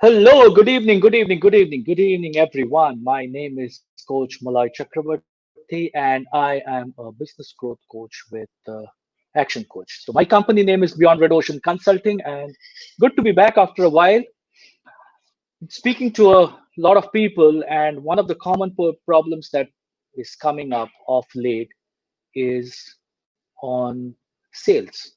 Hello, good evening, everyone. My name is Coach Moloy Chakravorty, and I am a business growth coach with Action Coach. So, my company name is Beyond Red Ocean Consulting, and good to be back after a while. Speaking to a lot of people, and one of the common problems that is coming up of late is on sales.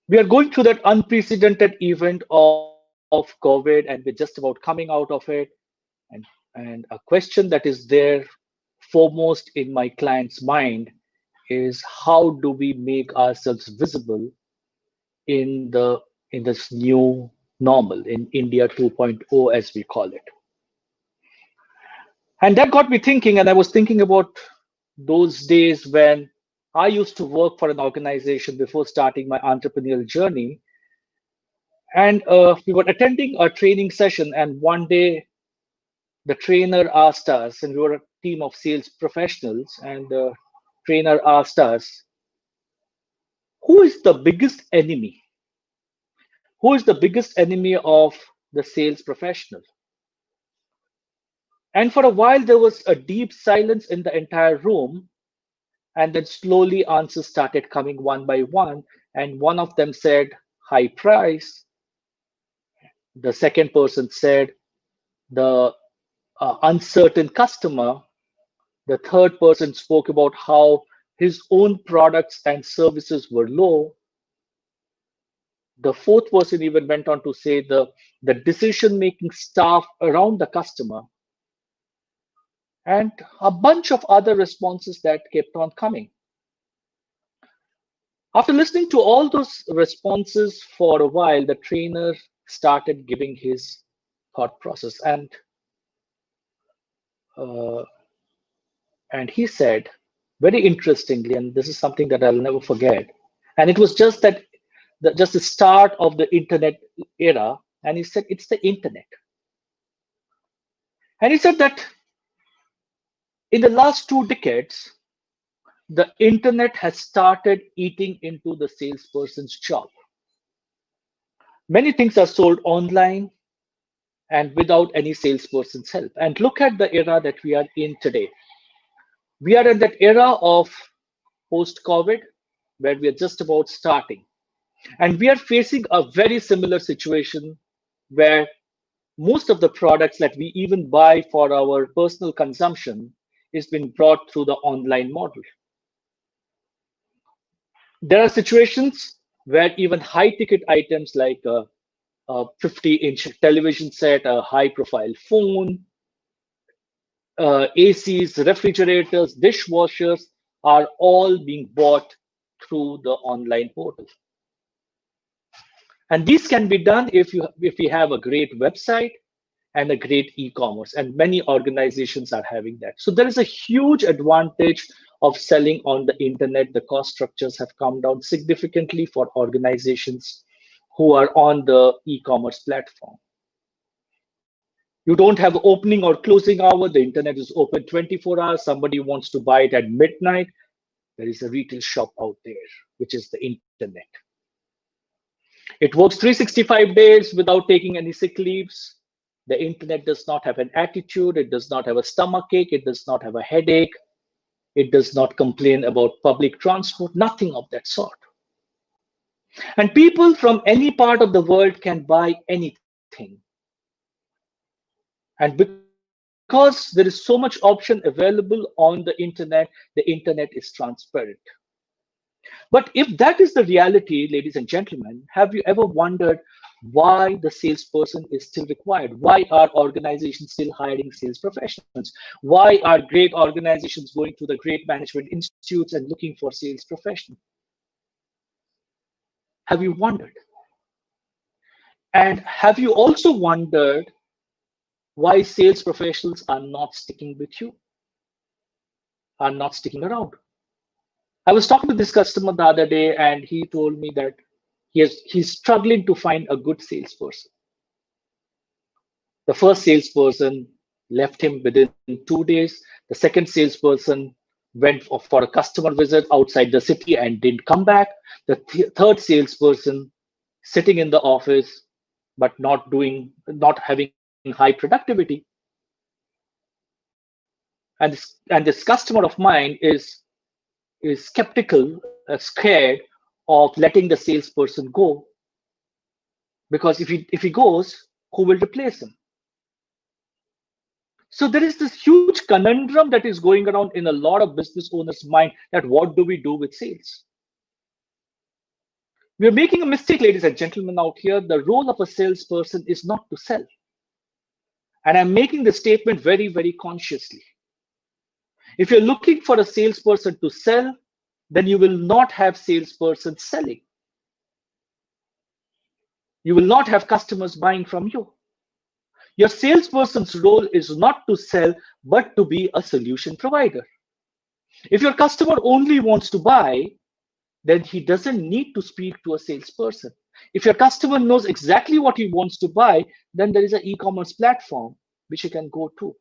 We are going through that unprecedented event of COVID, and we're just about coming out of it. And, and a question that is there foremost in my client's mind is how do we make ourselves visible in this new normal in India 2.0 as we call it. And that got me thinking, and I was thinking about those days when I used to work for an organization before starting my entrepreneurial journey. And we were attending a training session, and one day the trainer asked us, and we were a team of sales professionals, and the trainer asked us, who is the biggest enemy? Who is the biggest enemy of the sales professional? And for a while, there was a deep silence in the entire room. And then slowly answers started coming one by one. And one of them said, high price. The second person said, the uncertain customer. The third person spoke about how his own products and services were low. The fourth person even went on to say the decision making staff around the customer, and a bunch of other responses that kept on coming. After listening to all those responses for a while, the trainer started giving his thought process, uh, and he said very interestingly, and this is something that I'll never forget. And it was just just the start of the internet era. And he said, it's the internet. And he said that in the last 2 decades, the internet has started eating into the salesperson's job. Many things are sold online and without any salesperson's help. And look at the era that we are in today. We are in that era of post COVID where we are just about starting. And we are facing a very similar situation where most of the products that we even buy for our personal consumption is being brought through the online model. There are situations where even high ticket items like a 50-inch television set, a high profile phone, ACs, refrigerators, dishwashers are all being bought through the online portal. And these can be done if we have a great website and a great e-commerce, and many organizations are having that. So there is a huge advantage of selling on the internet. The cost structures have come down significantly for organizations who are on the e-commerce platform. You don't have opening or closing hour. The internet is open 24 hours. Somebody wants to buy it at midnight. There is a retail shop out there, which is the internet. It works 365 days without taking any sick leaves. The internet does not have an attitude. It does not have a stomach ache. It does not have a headache. It does not complain about public transport, nothing of that sort. And people from any part of the world can buy anything. And because there is so much option available on the internet is transparent. But if that is the reality, ladies and gentlemen, have you ever wondered why the salesperson is still required? Why are organizations still hiring sales professionals? Why are great organizations going to the great management institutes and looking for sales professionals? Have you wondered? And have you also wondered why sales professionals are not sticking with you, are not sticking around? I was talking to this customer the other day, and he told me that he's struggling to find a good salesperson. The first salesperson left him within 2 days. The second salesperson went for a customer visit outside the city and didn't come back. The third salesperson sitting in the office but not having high productivity. And this customer of mine is skeptical, scared of letting the salesperson go, because if he goes, who will replace him? So there is this huge conundrum that is going around in a lot of business owners' mind, that what do we do with sales? We are making a mistake, ladies and gentlemen, out here. The role of a salesperson is not to sell. And I'm making the statement very, very consciously. If you're looking for a salesperson to sell, then you will not have salesperson selling. You will not have customers buying from you. Your salesperson's role is not to sell, but to be a solution provider. If your customer only wants to buy, then he doesn't need to speak to a salesperson. If your customer knows exactly what he wants to buy, then there is an e-commerce platform which he can go to.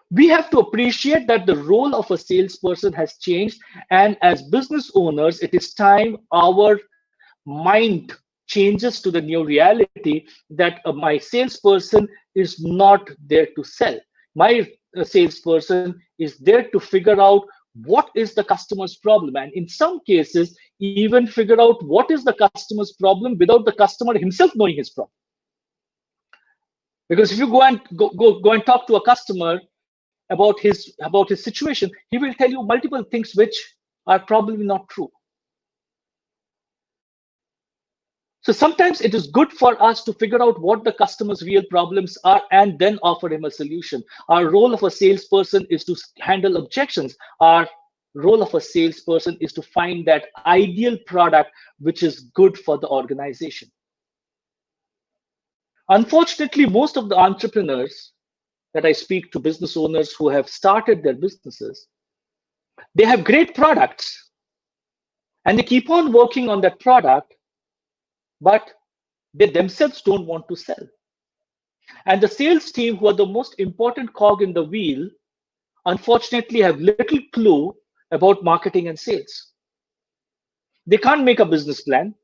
We have to appreciate that the role of a salesperson has changed, and as business owners, it is time our mind changes to the new reality that my salesperson is not there to sell. My salesperson is there to figure out what is the customer's problem, and in some cases even figure out what is the customer's problem without the customer himself knowing his problem. Because if you go and talk to a customer about his situation, he will tell you multiple things which are probably not true. So sometimes it is good for us to figure out what the customer's real problems are and then offer him a solution. Our role of a salesperson is to handle objections. Our role of a salesperson is to find that ideal product which is good for the organization. Unfortunately, most of the entrepreneurs that I speak to, business owners who have started their businesses, they have great products and they keep on working on that product, but they themselves don't want to sell. And the sales team, who are the most important cog in the wheel, unfortunately have little clue about marketing and sales. They can't make a business plan.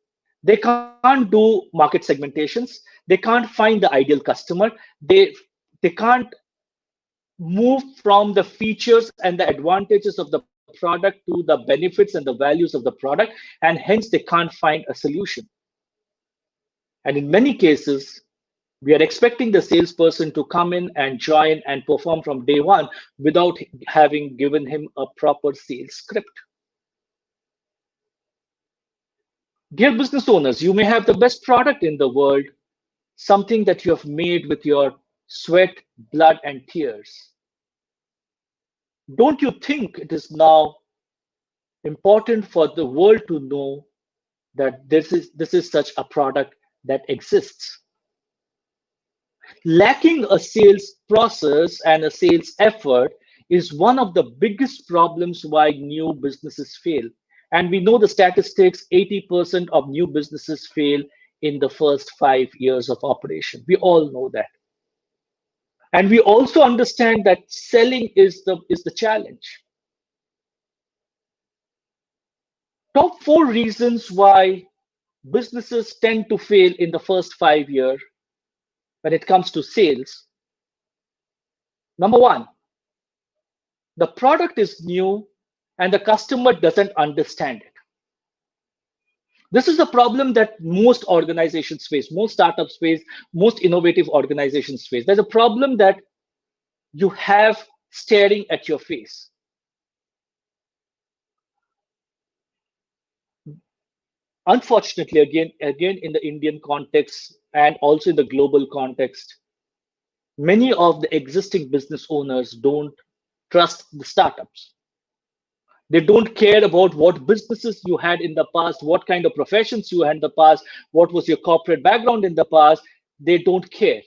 They can't do market segmentations. They can't find the ideal customer. They can't move from the features and the advantages of the product to the benefits and the values of the product, and hence they can't find a solution. And in many cases, we are expecting the salesperson to come in and join and perform from day one without having given him a proper sales script. Dear business owners, you may have the best product in the world, something that you have made with your sweat, blood, and tears. Don't you think it is now important for the world to know that this is such a product that exists? Lacking a sales process and a sales effort is one of the biggest problems why new businesses fail. And we know the statistics, 80% of new businesses fail in the first 5 years of operation. We all know that. And we also understand that selling is the challenge. Top 4 reasons why businesses tend to fail in the first 5 years when it comes to sales. Number 1, the product is new and the customer doesn't understand it. This is a problem that most organizations face, most startups face, most innovative organizations face. There's a problem that you have staring at your face. Unfortunately, again in the Indian context and also in the global context, many of the existing business owners don't trust the startups. They don't care about what businesses you had in the past, what kind of professions you had in the past, what was your corporate background in the past. They don't care.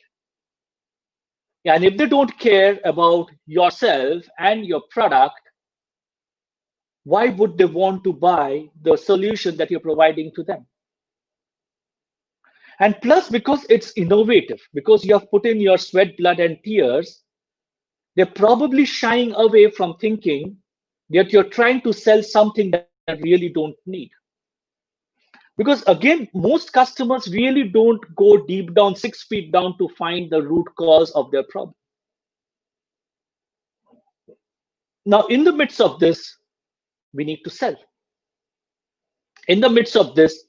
And if they don't care about yourself and your product, why would they want to buy the solution that you're providing to them? And plus, because it's innovative, because you have put in your sweat, blood, and tears, they're probably shying away from thinking that you're trying to sell something that they really don't need. Because again, most customers really don't go deep down, 6 feet down to find the root cause of their problem. Now, in the midst of this, we need to sell. In the midst of this,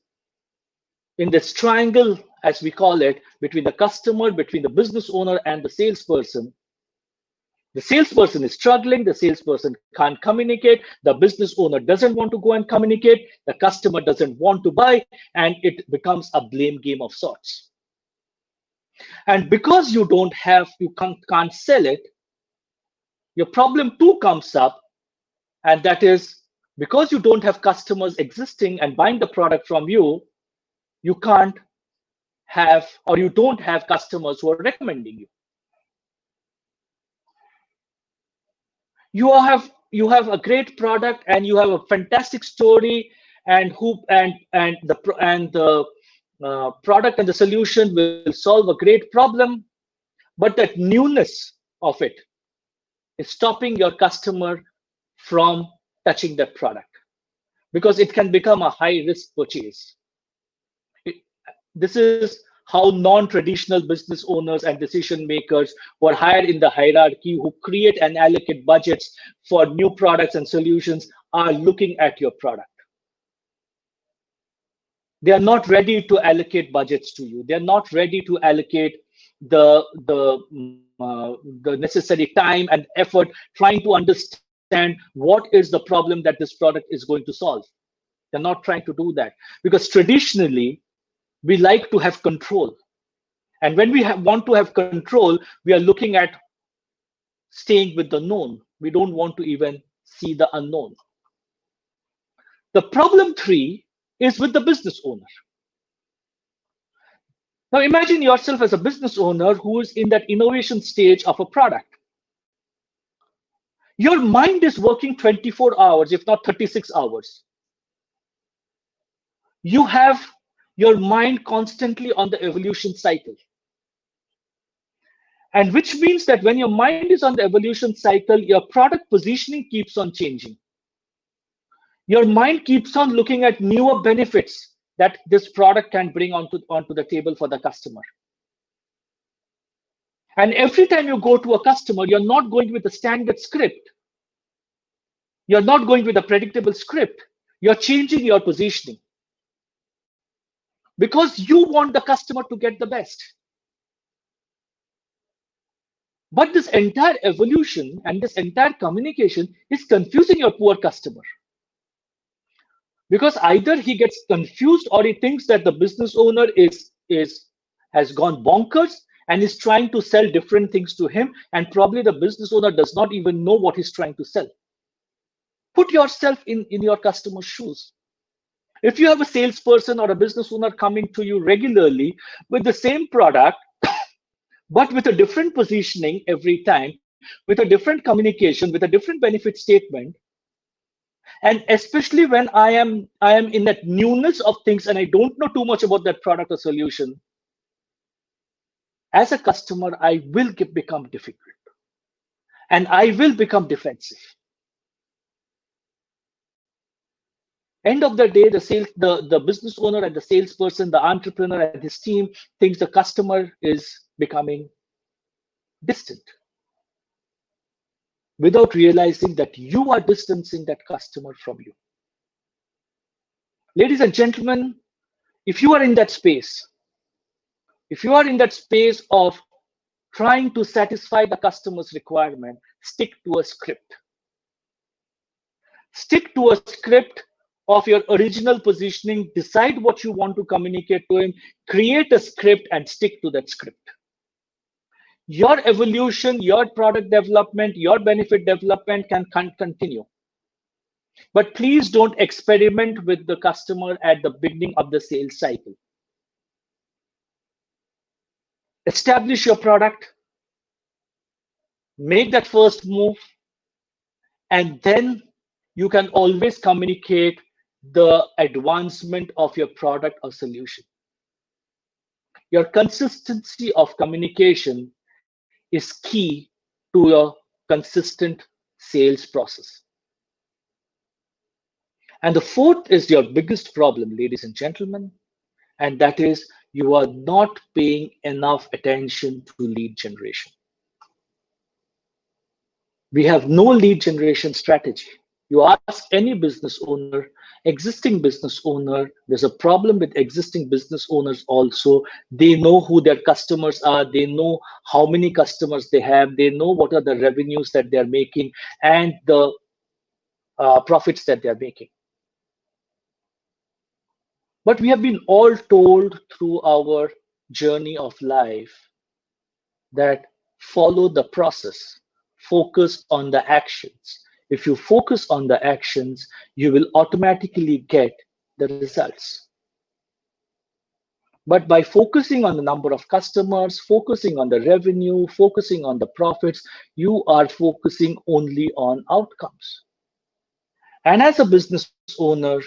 in this triangle, as we call it, between the customer, between the business owner, and the salesperson is struggling, the salesperson can't communicate, the business owner doesn't want to go and communicate, the customer doesn't want to buy, and it becomes a blame game of sorts. And because you can't sell it, your problem two comes up, and that is because you don't have customers existing and buying the product from you, you can't have, or you don't have customers who are recommending you. You have a great product and you have a fantastic story, and the product and the solution will solve a great problem, but that newness of it is stopping your customer from touching that product because it can become a high risk purchase. This is how non-traditional business owners and decision makers who are higher in the hierarchy, who create and allocate budgets for new products and solutions, are looking at your product. They are not ready to allocate budgets to you. They are not ready to allocate the necessary time and effort trying to understand what is the problem that this product is going to solve. They're not trying to do that because traditionally we like to have control. And when we want to have control, we are looking at staying with the known. We don't want to even see the unknown. The problem three is with the business owner. Now imagine yourself as a business owner who is in that innovation stage of a product. Your mind is working 24 hours, if not 36 hours. You have your mind constantly on the evolution cycle. And which means that when your mind is on the evolution cycle, your product positioning keeps on changing. Your mind keeps on looking at newer benefits that this product can bring onto the table for the customer. And every time you go to a customer, you're not going with a standard script. You're not going with a predictable script. You're changing your positioning because you want the customer to get the best. But this entire evolution and this entire communication is confusing your poor customer. Because either he gets confused or he thinks that the business owner has gone bonkers and is trying to sell different things to him, and probably the business owner does not even know what he's trying to sell. Put yourself in your customer's shoes. If you have a salesperson or a business owner coming to you regularly with the same product, but with a different positioning every time, with a different communication, with a different benefit statement, and especially when I am in that newness of things and I don't know too much about that product or solution, as a customer, I will become difficult and I will become defensive. End of the day, the business owner and the salesperson, the entrepreneur and his team thinks the customer is becoming distant, without realizing that you are distancing that customer from you. Ladies and gentlemen, if you are in that space, of trying to satisfy the customer's requirement, stick to a script. Stick to a script of your original positioning, decide what you want to communicate to him, create a script and stick to that script. Your evolution, your product development, your benefit development can continue. But please don't experiment with the customer at the beginning of the sales cycle. Establish your product, make that first move, and then you can always communicate the advancement of your product or solution. Your consistency of communication is key to a consistent sales process. And the fourth is your biggest problem, ladies and gentlemen, and that is you are not paying enough attention to lead generation. We have no lead generation strategy. You ask any business owner, existing business owner, there's a problem with existing business owners also. They know who their customers are, they know how many customers they have, they know what are the revenues that they're making and the profits that they're making. But we have been all told through our journey of life that follow the process, focus on the actions. If you focus on the actions, you will automatically get the results. But by focusing on the number of customers, focusing on the revenue, focusing on the profits, you are focusing only on outcomes. And as a business owner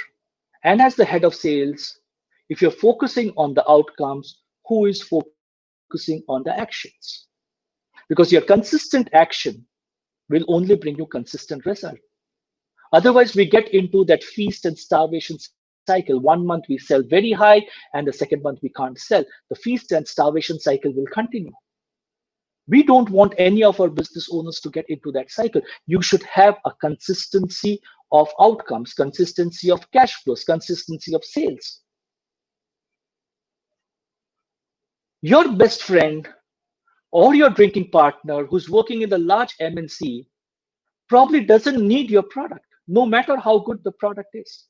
and as the head of sales, if you're focusing on the outcomes, who is focusing on the actions? Because your consistent action will only bring you consistent result. Otherwise, we get into that feast and starvation cycle. 1 month we sell very high, and the second month we can't sell. The feast and starvation cycle will continue. We don't want any of our business owners to get into that cycle. You should have a consistency of outcomes, consistency of cash flows, consistency of sales. Your best friend or your drinking partner who's working in the large MNC probably doesn't need your product, no matter how good the product is.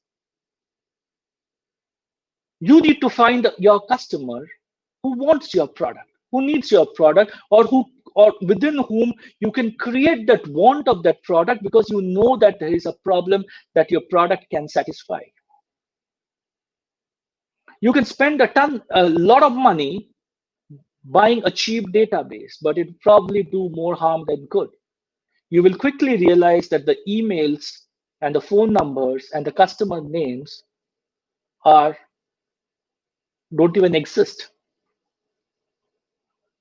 You need to find your customer who wants your product, who needs your product, or within whom you can create that want of that product because you know that there is a problem that your product can satisfy. You can spend a lot of money buying a cheap database, but it probably do more harm than good. You will quickly realize that the emails and the phone numbers and the customer names are don't even exist.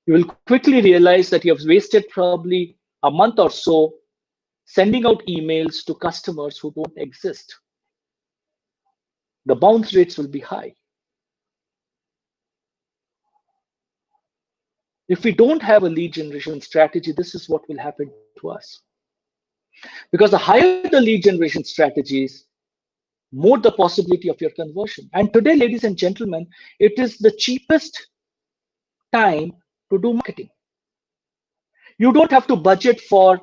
You will quickly realize that you have wasted probably a month or so sending out emails to customers who don't exist. The bounce rates will be high. If we don't have a lead generation strategy, this is what will happen to us. Because the higher the lead generation strategies, more the possibility of your conversion. And today, ladies and gentlemen, it is the cheapest time to do marketing. You don't have to budget for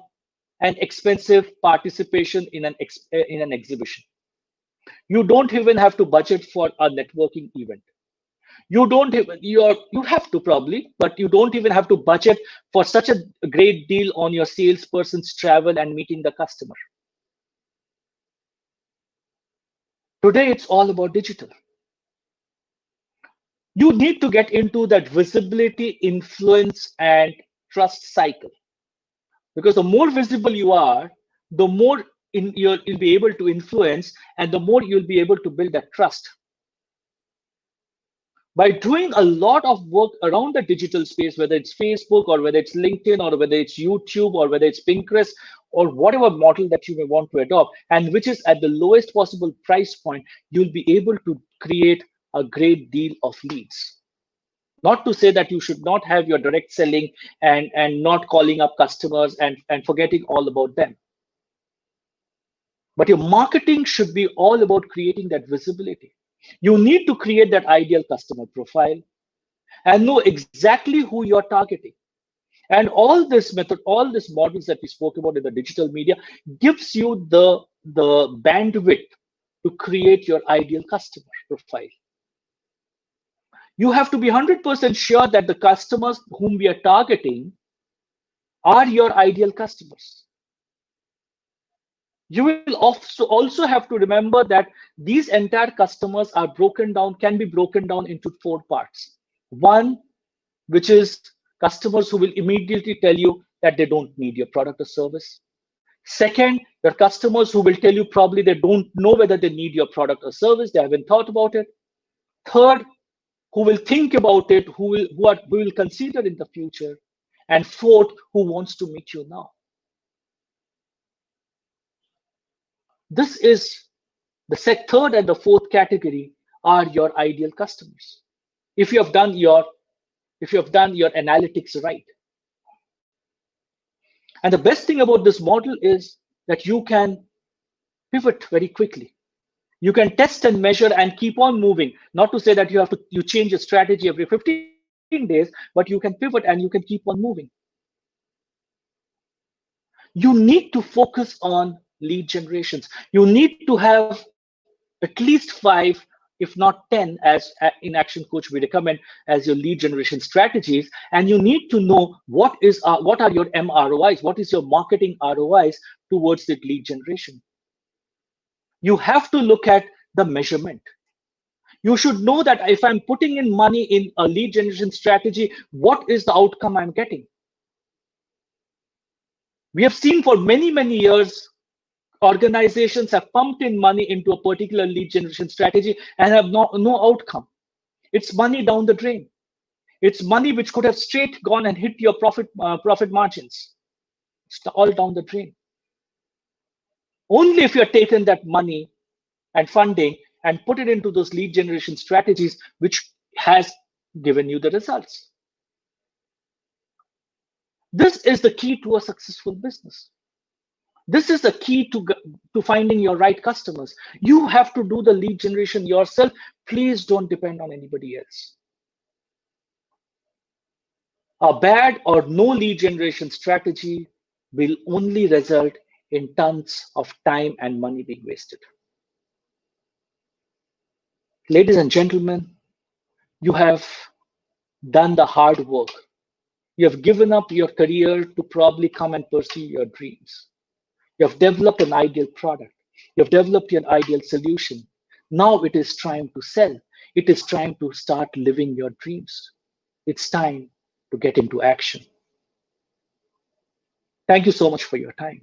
an expensive participation in an exhibition. You don't even have to budget for a networking event. You don't even you have to probably, but you don't even have to budget for such a great deal on your salesperson's travel and meeting the customer. Today, it's all about digital. You need to get into that visibility, influence, and trust cycle. Because the more visible you are, the more you'll be able to influence, and the more you'll be able to build that trust. By doing a lot of work around the digital space, whether it's Facebook or whether it's LinkedIn or whether it's YouTube or whether it's Pinterest or whatever model that you may want to adopt, and which is at the lowest possible price point, you'll be able to create a great deal of leads. Not to say that you should not have your direct selling and not calling up customers and forgetting all about them. But your marketing should be all about creating that visibility. You need to create that ideal customer profile and know exactly who you're targeting. And all this method, all these models that we spoke about in the digital media gives you the bandwidth to create your ideal customer profile. You have to be 100% sure that the customers whom we are targeting are your ideal customers. You will also have to remember that these entire customers are can be broken down into 4 parts. One, which is customers who will immediately tell you that they don't need your product or service. Second, there are customers who will tell you probably they don't know whether they need your product or service. They haven't thought about it. Third, who will think about it, who will consider in the future. And fourth, who wants to meet you now. This is Third and the fourth category are your ideal customers. If you have done your analytics right. And the best thing about this model is that you can pivot very quickly. You can test and measure and keep on moving. Not to say that you change your strategy every 15 days, but you can pivot and you can keep on moving. You need to focus on lead generations. You need to have at least 5, if not 10, as in Action Coach we recommend as your lead generation strategies. And you need to know what are your MROIs, what is your marketing ROIs towards the lead generation. You have to look at the measurement. You should know that if I'm putting in money in a lead generation strategy, what is the outcome I'm getting? We have seen for many, many years, organizations have pumped in money into a particular lead generation strategy and have no outcome. It's money down the drain. It's money which could have straight gone and hit your profit margins. It's all down the drain. Only if you're taken that money and funding and put it into those lead generation strategies, which has given you the results. This is the key to a successful business. This is the key to finding your right customers. You have to do the lead generation yourself. Please don't depend on anybody else. A bad or no lead generation strategy will only result in tons of time and money being wasted. Ladies and gentlemen, you have done the hard work. You have given up your career to probably come and pursue your dreams. You have developed an ideal product. You have developed your ideal solution. Now it is time to sell. It is time to start living your dreams. It's time to get into action. Thank you so much for your time.